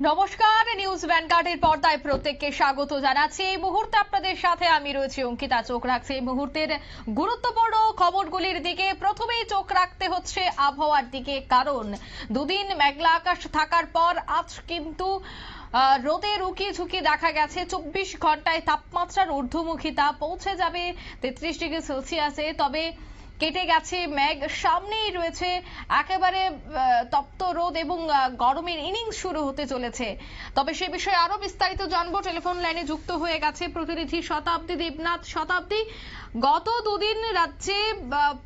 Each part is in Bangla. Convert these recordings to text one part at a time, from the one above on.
নমস্কার, নিউজ ভ্যানগার্ডের পর্দায় প্রত্যেককে স্বাগত জানাচ্ছি। এই মুহূর্তে আপনাদের সাথে আমি রয়েছি অঙ্কিতা। চোখ রাখছি এই মুহূর্তের গুরুত্বপূর্ণ খবরগুলির দিকে। প্রথমেই চোখ রাখতে হচ্ছে আবহাওয়ার দিকে, কারণ দুদিন মেঘলা আকাশ থাকার পর আজ কিন্তু রোদে রুকিয়ে ঝুঁকি দেখা গেছে। 24 ঘন্টায় তাপমাত্রার ঊর্ধ্বমুখী তাপ পৌঁছে যাবে 33 ডিগ্রি সেলসিয়াসে। তবে কেটে গেছে মেঘ, সামনেই রয়েছে একেবারে তপ্ত রোদ এবং গরমের ইনিংস শুরু হতে চলেছে। তবে সে বিষয়ে আরো বিস্তারিত জানবো। টেলিফোন লাইনে যুক্ত হয়ে গেছে প্রতিনিধি শতাব্দী দেবনাথ। শতাব্দী, গত দুদিন রাজ্যে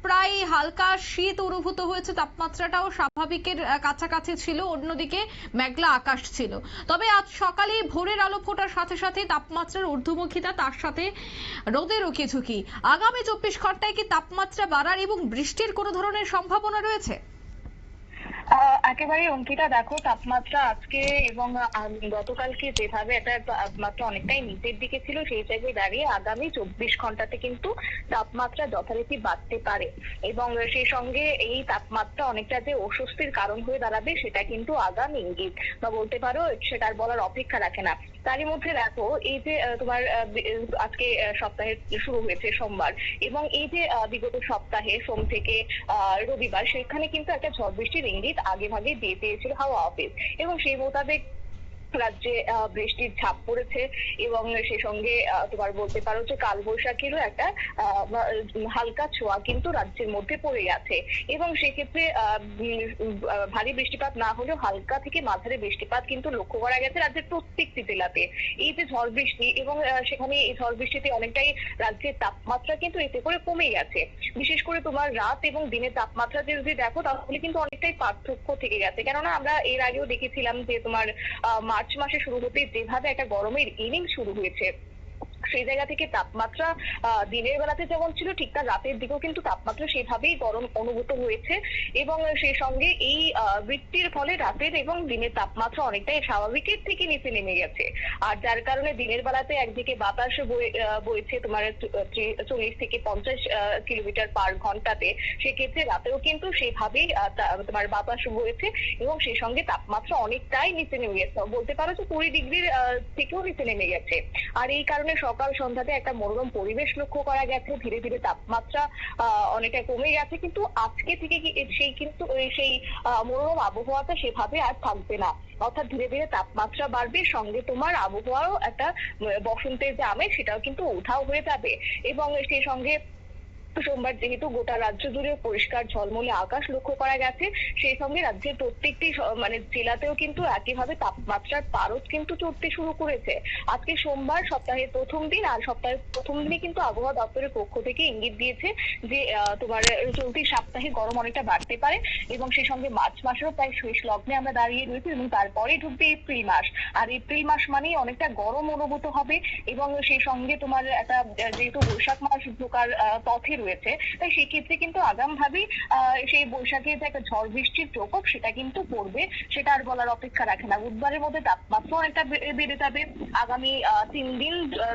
প্রায় হালকা শীত অনুভূত হয়েছে, তাপমাত্রাটাও স্বাভাবিকের কাছাকাছি ছিল, অন্যদিকে মেঘলা আকাশ ছিল। তবে আজ সকালে ভোরের আলো ফোটার সাথে সাথে তাপমাত্রার ঊর্ধ্বমুখিতা, তার সাথে রোদে রুকি ঝুঁকি। আগামী 24 ঘন্টায় কি তাপমাত্রা বাড়ার এবং বৃষ্টির কোনো ধরনের সম্ভাবনা রয়েছে? একেবারে অঙ্কিতা, দেখো তাপমাত্রা আজকে এবং গতকালকে যেভাবে একটা তাপমাত্রা অনেকটাই নিচের দিকে ছিল, সেই জায়গায় দাঁড়িয়ে আগামী 24 ঘন্টাতে কিন্তু তাপমাত্রা যথারীতি বাড়তে পারে এবং সেই সঙ্গে এই তাপমাত্রা অনেকটা যে অস্বস্তির কারণ হয়ে দাঁড়াবে সেটা কিন্তু আগাম ইঙ্গিত, বা বলতে পারো সেটার বলার অপেক্ষা রাখে না। তারই মধ্যে দেখো, এই যে তোমার আজকে সপ্তাহে শুরু হয়েছে সোমবার, এবং এই যে বিগত সপ্তাহে সোম থেকে রবিবার, সেখানে কিন্তু একটা ঝড় বৃষ্টির ইঙ্গিত আগে ভাগে দিয়ে দিয়েছিল হাওয়া অফিস, এবং সেই মোতাবেক রাজ্যে বৃষ্টির ছাপ পড়েছে এবং সেই সঙ্গে তোমার বলতে পারো যে কালবৈশাখীরও একটা হালকা ছোঁয়া কিন্তু রাজ্যের মধ্যে পড়ে গেছে। এবং সেক্ষেত্রে ভারী বৃষ্টিপাত না হলেও হালকা থেকে মাঝারি বৃষ্টিপাত কিন্তু লক্ষ্য করা গেছে রাজ্যের প্রত্যেকটি জেলাতে। এই যে ঝড় বৃষ্টি, এবং সেখানে এই ঝড় বৃষ্টিতে অনেকটাই রাজ্যের তাপমাত্রা কিন্তু এতে করে কমে গেছে। বিশেষ করে তোমার রাত এবং দিনের তাপমাত্রা যদি দেখো, তাহলে কিন্তু অনেকটাই পার্থক্য থেকে গেছে। কেননা আমরা এর আগেও দেখেছিলাম যে তোমার মার্চ মাসে শুরু হতে যেভাবে একটা গরমের ইনিংস শুরু হয়েছে, সেই জায়গা থেকে তাপমাত্রা দিনের বেলাতে যেমন ছিল, ঠিক তার রাতের দিকেও কিন্তু তাপমাত্রা সেভাবেই গরম অনুভূত হয়েছে। এবং সেই সঙ্গে এই বৃষ্টির ফলে রাতের এবং দিনের তাপমাত্রা অনেকটাই স্বাভাবিকের থেকে নিচে নেমে গেছে। আর যার কারণে দিনের বেলাতে একদিকে বাতাস বইছে তোমার 40 থেকে 50 কিলোমিটার পার ঘন্টাতে, সেক্ষেত্রে রাতেও কিন্তু সেভাবেই তোমার বাতাস বইছে এবং সেই সঙ্গে তাপমাত্রা অনেকটাই নিচে নেমে গেছে, বলতে পারো যে 20 ডিগ্রির থেকেও নিচে নেমে গেছে। আর এই কারণে সকাল সন্ধ্যাতে একটা মনোরম পরিবেশ লক্ষ্য করা গেছে। ধীরে ধীরে তাপমাত্রা অনেকটা কমে গেছে, কিন্তু আজকে থেকে সেই মনোরম আবহাওয়াটা সেভাবে আর থাকবে না। অর্থাৎ ধীরে ধীরে তাপমাত্রা বাড়বে, সঙ্গে তোমার আবহাওয়াও একটা বসন্তের যে আমেজ, সেটাও কিন্তু উধাও হয়ে যাবে। এবং সেই সঙ্গে সোমবার যেহেতু গোটা রাজ্য জুড়ে পরিষ্কার ঝলমলে আকাশ লক্ষ্য করা গেছে, সেই সঙ্গে রাজ্যের প্রত্যেকটি মানে জেলাতেও কিন্তু একইভাবে তাপমাত্রার পারদ কিন্তু চড়তে শুরু করেছে। আজকে সোমবার, সপ্তাহের প্রথম দিন, আর সপ্তাহের প্রথম দিনে কিন্তু আবহাওয়া দপ্তরের পক্ষ থেকে ইঙ্গিত দিয়েছে যে তোমার চলতি সপ্তাহে গরম অনেকটা বাড়তে পারে এবং সেই সঙ্গে মার্চ মাসেরও প্রায় শেষ লগ্নে আমরা দাঁড়িয়ে রয়েছি, এবং তারপরে ঢুকবে এপ্রিল মাস। আর এপ্রিল মাস মানেই অনেকটা গরম অনুভূত হবে, এবং সেই সঙ্গে তোমার একটা যেহেতু বৈশাখ মাস ঢোকার পথে রয়েছে, তাই সেক্ষেত্রে কিন্তু আগাম ভাবেই সেই বৈশাখের যে একটা ঝড় বৃষ্টির প্রকোপ, সেটা কিন্তু পড়বে, সেটা আর বলার অপেক্ষা রাখে না। বুধবারের মধ্যে তাপমাত্রা অনেকটা বেড়ে যাবে। আগামী 3 দিন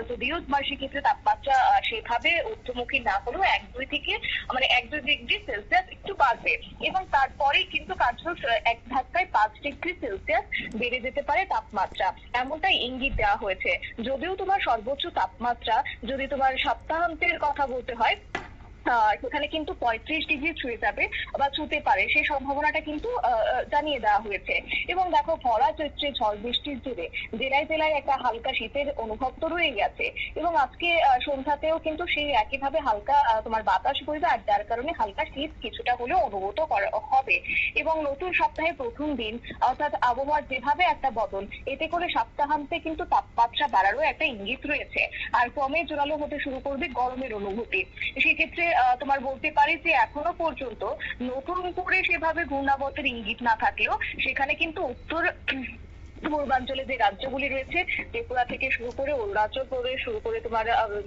যদিও বা সেক্ষেত্রে তাপমাত্রা সেভাবে ঊর্ধ্বমুখী না হলেও 1-2 ডিগ্রি সেলসিয়াস একটু বাড়বে, এবং তারপরেই কিন্তু কার্যত এক ধাক্কায় 5 ডিগ্রি সেলসিয়াস বেড়ে যেতে পারে তাপমাত্রা, এমনটাই ইঙ্গিত দেওয়া হয়েছে। যদিও তোমার সর্বোচ্চ তাপমাত্রা যদি তোমার সপ্তাহান্তের কথা বলতে হয়, সেখানে কিন্তু 35 ডিগ্রি ছুঁয়ে যাবে বা ছুঁতে পারে, সেই সম্ভাবনাটা কিন্তু জানিয়ে দেওয়া হয়েছে। এবং দেখো, ভরা চৈত্রে ঝড় বৃষ্টির জেরে জেলায় জেলায় একটা হালকা শীতের অনুভব তো রয়ে গেছে, এবং আজকে সন্ধ্যাতেও কিন্তু সেই একইভাবে হালকা তোমার বাতাস বইবে, আর যার কারণে হালকা শীত কিছুটা হলেও অনুভূত হবে। এবং নতুন সপ্তাহের প্রথম দিন, অর্থাৎ আবহাওয়ার যেভাবে একটা বদল, এতে করে সপ্তাহান্তে কিন্তু তাপমাত্রা বাড়ারও একটা ইঙ্গিত রয়েছে, আর ক্রমে জোরালো হতে শুরু করবে গরমের অনুভূতি। সেক্ষেত্রে তোমার বলতে পারি যে এখনো পর্যন্ত নতুন করে সেভাবে ঘূর্ণাবর্তের ইঙ্গিত না থাকলেও, সেখানে কিন্তু উত্তর পূর্বাঞ্চলে যে রাজ্যগুলি রয়েছে, ত্রিপুরা থেকে শুরু করে অরুণাচল প্রদেশ, শুরু করে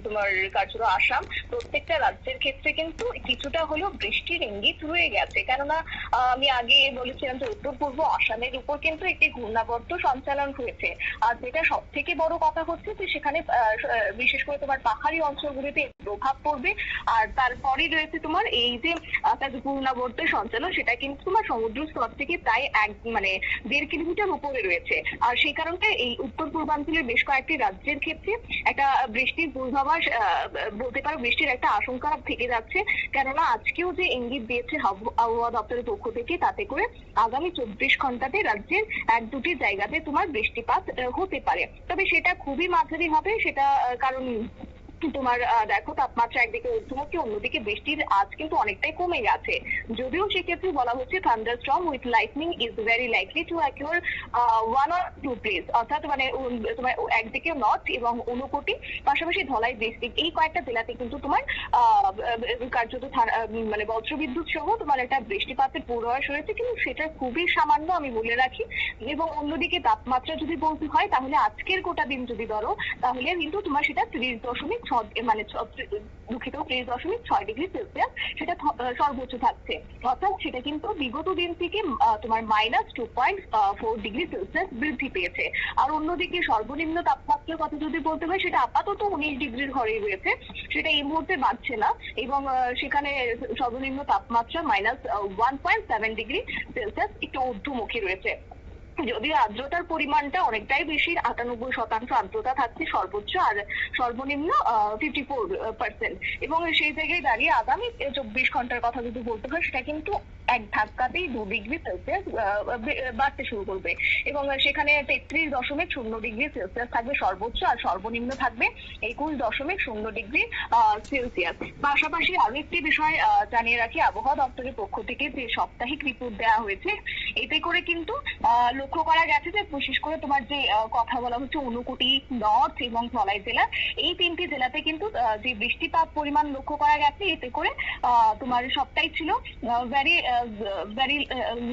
তোমার কার্যত আসাম, প্রত্যেকটা রাজ্যের ক্ষেত্রে কিন্তু কিছুটা হলেও বৃষ্টির ইঙ্গিত রয়ে গেছে। কেননা আমি আগে বলেছিলাম যে উত্তর পূর্ব আসামের উপর কিন্তু একটি ঘূর্ণাবর্ত সঞ্চালন হয়েছে, আর যেটা সব থেকে বড় কথা হচ্ছে যে সেখানে বিশেষ করে তোমার পাহাড়ি অঞ্চলগুলিতে প্রভাব পড়বে। আর তারপরে রয়েছে তোমার এই যে ঘূর্ণাবর্তের সঞ্চালন, সেটা কিন্তু তোমার সমুদ্র স্তর থেকে প্রায় 1.5 কিলোমিটার উপরে রয়েছে। আর সেই কারণে এই উত্তর পূর্বাঞ্চলের বেশ কয়েকটি রাজ্যের ক্ষেত্রে একটা বৃষ্টির পূর্বাভাস বলতে পারো, বৃষ্টির একটা আশঙ্কা থেকে যাচ্ছে। কেননা আজকেও যে ইঙ্গিত দিয়েছে আবহাওয়া দপ্তরের পক্ষ থেকে, তাতে করে আগামী 24 ঘন্টাতে রাজ্যের এক দুটি জায়গাতে তোমার বৃষ্টিপাত হতে পারে। তবে সেটা খুবই মাঝারি হবে, সেটা কারণ তোমার দেখো তাপমাত্রা একদিকে ঊর্ধ্বমুখী, অন্যদিকে বৃষ্টির আজ কিন্তু অনেকটাই কমে গেছে। যদিও সেক্ষেত্রে বলা হচ্ছে thunderstorm with lightning is very likely to অ্যাকিউর 1 or 2 place, অর্থাৎ মানে তোমার একদিকে নর্থ এবং ঊনকোটি, পাশাপাশি ধলাই, ডিস্ট্রিক্ট, এই কয়েকটা জেলাতে কিন্তু তোমার কার্যত মানে বজ্রবিদ্যুৎ সহ তোমার একটা বৃষ্টিপাতের পূর্বাভাস রয়েছে, কিন্তু সেটা খুবই সামান্য আমি বলে রাখি। এবং অন্যদিকে তাপমাত্রা যদি বলতে হয়, তাহলে আজকের গোটা দিন যদি ধরো, তাহলে কিন্তু তোমার সেটা 30.6 ডিগ্রি সেলসিয়াস সেটা সর্বোচ্চ থাকছে। অর্থাৎ সেটা কিন্তু বিগত দিন থেকে তোমার -2.4 ডিগ্রি সেলসিয়াস বৃদ্ধি পেয়েছে। আর অন্যদিকে সর্বনিম্ন তাপমাত্রার কথা যদি বলতে হয়, সেটা আপাতত 19 ডিগ্রির ঘরেই রয়েছে, সেটা এই মুহূর্তে বাড়ছে না। এবং সেখানে সর্বনিম্ন তাপমাত্রা -1.7 ডিগ্রি সেলসিয়াস একটু ঊর্ধ্বমুখী রয়েছে। যদিও আর্দ্রতার পরিমাণটা অনেকটাই বেশি, 98% আর্দ্রতা থাকছে সর্বোচ্চ, আর সর্বনিম্ন 54%। এবং সেই জায়গায় দাঁড়িয়ে আগামী 24 ঘন্টার কথা যদি বলতে হয়, সেটা কিন্তু এক ধাক্কাতেই 2 ডিগ্রি সেলসিয়াস বাড়তে শুরু করবে। এবং সেখানে 33.0 ডিগ্রি সেলসিয়াস থাকবে সর্বোচ্চ, আর সর্বনিম্ন থাকবে 21.0 ডিগ্রি সেলসিয়াস। পাশাপাশি আরো একটি বিষয় জানিয়ে রাখি, আবহাওয়া দপ্তরের পক্ষ থেকে যে সাপ্তাহিক রিপোর্ট দেওয়া হয়েছে, এতে করে কিন্তু লক্ষ্য করা গেছে যে বিশেষ করে তোমার যে কথা বলা হচ্ছে ঊনকোটি, নর্থ এবং ধলাই জেলা, এই তিনটি জেলাতে কিন্তু যে বৃষ্টিপাত পরিমাণ লক্ষ্য করা গেছে, এতে করে তোমার সবটাই ছিল ভেরি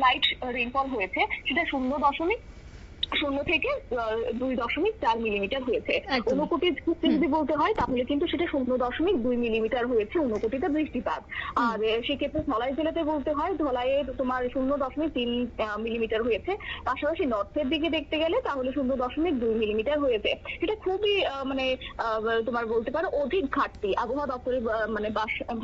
লাইট রেইনফল হয়েছে, সেটা 0.0 থেকে 2.4 মিলিমিটার হয়েছে। ঊনকোটির ক্ষেত্রে যদি বলতে হয়, তাহলে কিন্তু সেটা 0.2 মিলিমিটার হয়েছে ঊনকোটিতে বৃষ্টিপাত। আর সেক্ষেত্রে ধলাই জেলাতে বলতে হয়, ধলাইয়ে তোমার 0.3 মিলিমিটার হয়েছে। পাশাপাশি নর্থের দিকে দেখতে গেলে তাহলে 0.2 মিলিমিটার হয়েছে। সেটা খুবই মানে তোমার বলতে পারো অধিক ঘাটতি, আবহাওয়া দপ্তরের মানে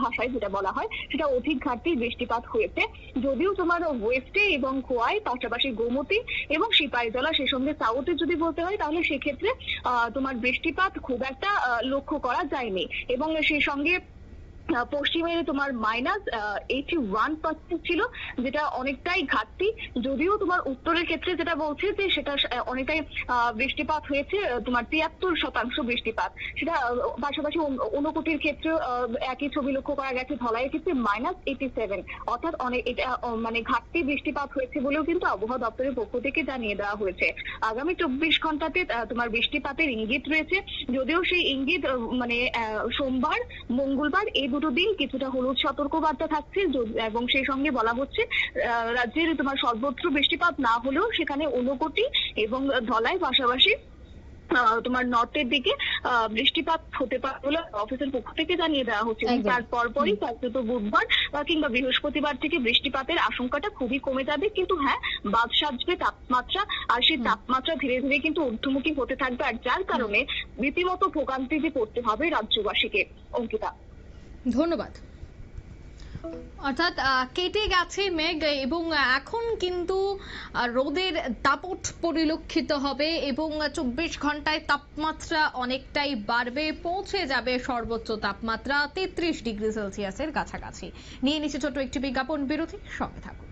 ভাষায় যেটা বলা হয়, সেটা অধিক ঘাটতি বৃষ্টিপাত হয়েছে। যদিও তোমার ওয়েস্টে এবং খোয়াই, পাশাপাশি গোমতী এবং সিপাহীজলা, সে সঙ্গে সাউথে যদি বলতে হয়, তাহলে সেক্ষেত্রে তোমার বৃষ্টিপাত খুব একটা লক্ষ্য করা যায়নি। এবং সেই সঙ্গে পশ্চিমে তোমার -81% ছিল, যেটা অনেকটাই ঘাটতি। যদিও তোমার উত্তরের ক্ষেত্রে যেটা বলছে যে সেটা অনেকটাই বৃষ্টিপাত হয়েছে, তোমার 73% বৃষ্টিপাত, সেটা পাশাপাশি ঊনকোটির ক্ষেত্রে একই ছবি লক্ষ্য করা গেছে। ধলাইয়ের ক্ষেত্রে -87, অর্থাৎ অনেক এটা মানে ঘাটতি বৃষ্টিপাত হয়েছে বলেও কিন্তু আবহাওয়া দপ্তরের পক্ষ থেকে জানিয়ে দেওয়া হয়েছে। আগামী 24 ঘন্টাতে তোমার বৃষ্টিপাতের ইঙ্গিত রয়েছে, যদিও সেই ইঙ্গিত মানে সোমবার, মঙ্গলবার, এই দুটো দিন কিছুটা হলুদ সতর্কবার্তা থাকছে। এবং সেই সঙ্গে বলা হচ্ছে রাজ্যের তোমার সর্বত্র বৃষ্টিপাত না হলেও সেখানে ঊনকোটি এবং ধলাই, পাশাপাশি তোমার নর্থের দিকে বৃষ্টিপাত হতে পারে বলে অফিসের পক্ষ থেকে জানিয়ে দেওয়া হচ্ছে। তার পরপরই কার্যত বুধবার কিংবা বৃহস্পতিবার থেকে বৃষ্টিপাতের আশঙ্কাটা খুবই কমে যাবে। কিন্তু হ্যাঁ, বাদ সাজবে তাপমাত্রা, আর সেই তাপমাত্রা ধীরে ধীরে কিন্তু ঊর্ধ্বমুখী হতে থাকবে, আর যার কারণে রীতিমতো ভোগান্তিতে পড়তে হবে রাজ্যবাসীকে। অঙ্কিতা, ধন্যবাদ। অর্থাৎ কেটে গেছে মেঘ এবং এখন কিন্তু রোদের দাপট পরিলক্ষিত হবে এবং 24 ঘন্টায় তাপমাত্রা অনেকটাই বাড়বে, পৌঁছে যাবে সর্বোচ্চ তাপমাত্রা 33 ডিগ্রি সেলসিয়াসের কাছাকাছি। নিয়ে নিচ্ছে ছোট্ট একটি বিজ্ঞাপন বিরতি, সঙ্গে থাকুন।